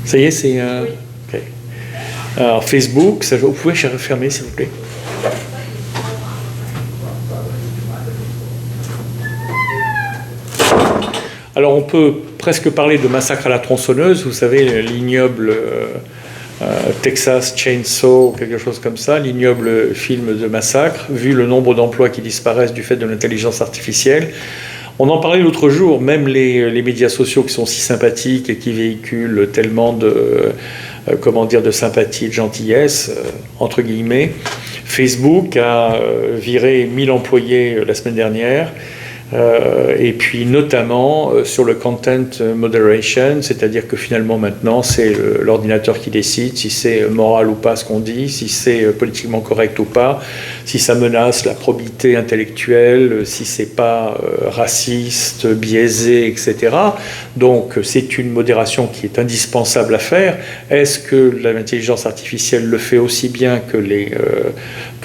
Ça y est, c'est... Oui. Ok. Alors, Facebook, ça, vous pouvez refermer, s'il vous plaît. Alors, on peut presque parler de massacre à la tronçonneuse. Vous savez, l'ignoble Texas Chainsaw, quelque chose comme ça, l'ignoble film de massacre, vu le nombre d'emplois qui disparaissent du fait de l'intelligence artificielle. On en parlait l'autre jour, même les médias sociaux qui sont si sympathiques et qui véhiculent tellement de, de sympathie, de gentillesse, entre guillemets. Facebook a viré 1000 employés la semaine dernière. Et puis notamment sur le content moderation, c'est-à-dire que finalement maintenant c'est l'ordinateur qui décide si c'est moral ou pas ce qu'on dit, si c'est politiquement correct ou pas, si ça menace la probité intellectuelle, si c'est pas raciste, biaisé, etc. Donc c'est une modération qui est indispensable à faire. Est-ce que l'intelligence artificielle le fait aussi bien que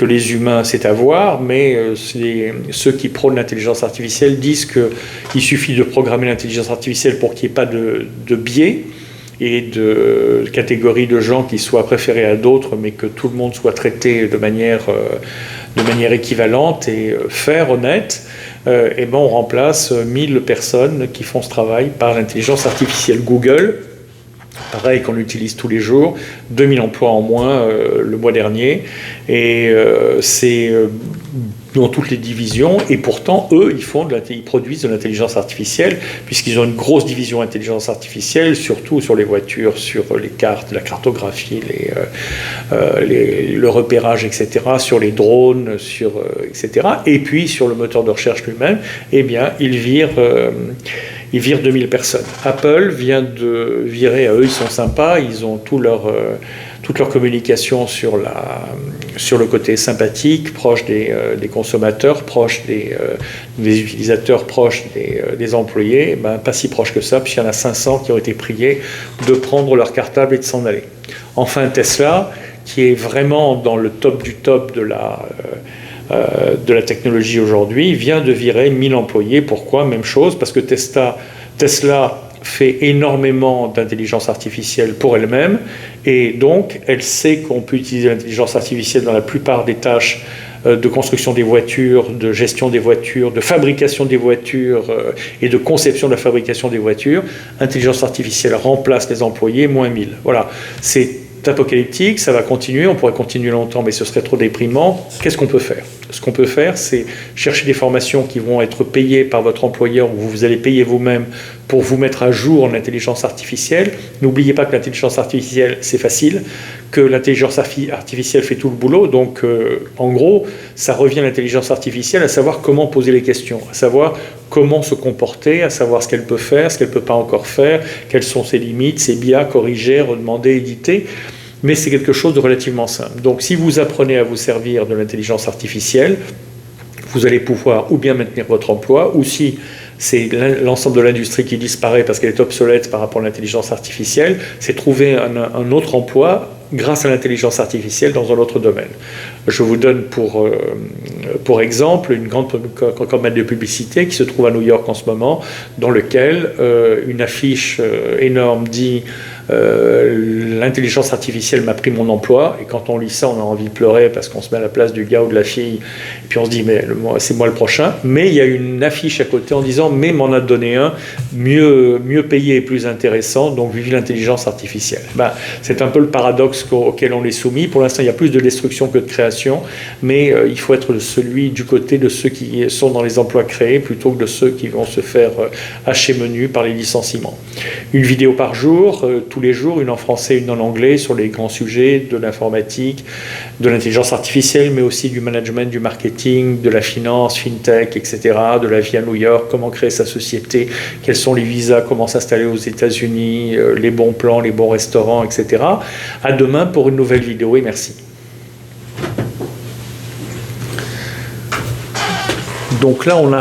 les humains, c'est à voir, mais ceux qui prônent l'intelligence artificielle disent qu'il suffit de programmer l'intelligence artificielle pour qu'il n'y ait pas de biais et de catégories de gens qui soient préférés à d'autres, mais que tout le monde soit traité de manière équivalente et fair, honnête. Et ben on remplace 1000 personnes qui font ce travail par l'intelligence artificielle. Google, pareil, qu'on utilise tous les jours, 2000 emplois en moins le mois dernier, et c'est dans toutes les divisions, et pourtant, eux, ils produisent de l'intelligence artificielle, puisqu'ils ont une grosse division intelligence artificielle, surtout sur les voitures, sur les cartes, la cartographie, le repérage, etc., sur les drones, etc., et puis sur le moteur de recherche lui-même, eh bien, ils virent 2000 personnes. Apple vient de virer, eux ils sont sympas, ils ont toute leur communication sur le côté sympathique, proche des consommateurs, proche des utilisateurs, proche des employés, ben, pas si proche que ça, puisqu'il y en a 500 qui ont été priés de prendre leur cartable et de s'en aller. Enfin, Tesla, qui est vraiment dans le top du top de la technologie aujourd'hui, vient de virer 1000 employés. Pourquoi ? Même chose, parce que Tesla fait énormément d'intelligence artificielle pour elle-même, et donc elle sait qu'on peut utiliser l'intelligence artificielle dans la plupart des tâches de construction des voitures, de gestion des voitures, de fabrication des voitures et de conception de la fabrication des voitures. Intelligence artificielle remplace les employés, moins 1000. Voilà, c'est apocalyptique, ça va continuer, on pourrait continuer longtemps, mais ce serait trop déprimant. Qu'est-ce qu'on peut faire ? Ce qu'on peut faire, c'est chercher des formations qui vont être payées par votre employeur, ou vous allez payer vous-même pour vous mettre à jour en intelligence artificielle. N'oubliez pas que l'intelligence artificielle, c'est facile, que l'intelligence artificielle fait tout le boulot. Donc, en gros, ça revient à l'intelligence artificielle, à savoir comment poser les questions, à savoir comment se comporter, à savoir ce qu'elle peut faire, ce qu'elle ne peut pas encore faire, quelles sont ses limites, ses biais, corriger, redemander, éditer. Mais c'est quelque chose de relativement simple. Donc, si vous apprenez à vous servir de l'intelligence artificielle, vous allez pouvoir ou bien maintenir votre emploi, ou si c'est l'ensemble de l'industrie qui disparaît parce qu'elle est obsolète par rapport à l'intelligence artificielle, c'est trouver un autre emploi grâce à l'intelligence artificielle dans un autre domaine. Je vous donne pour exemple une grande campagne de publicité qui se trouve à New York en ce moment, dans lequel une affiche énorme dit l'intelligence artificielle m'a pris mon emploi, et quand on lit ça, on a envie de pleurer parce qu'on se met à la place du gars ou de la fille, et puis on se dit mais c'est moi le prochain. Mais il y a une affiche à côté en disant mais m'en a donné un mieux payé et plus intéressant, donc vive l'intelligence artificielle. Ben, c'est un peu le paradoxe auquel on est soumis. Pour l'instant, il y a plus de destruction que de création, mais il faut être du côté de ceux qui sont dans les emplois créés plutôt que de ceux qui vont se faire hacher menu par les licenciements. Une vidéo par jour, tous les jours, une en français, une en anglais, sur les grands sujets de l'informatique, de l'intelligence artificielle, mais aussi du management, du marketing, de la finance, fintech, etc., de la vie à New York, comment créer sa société, quels sont les visas, comment s'installer aux États-Unis, les bons plans, les bons restaurants, etc. À demain pour une nouvelle vidéo, et merci. Donc là, on a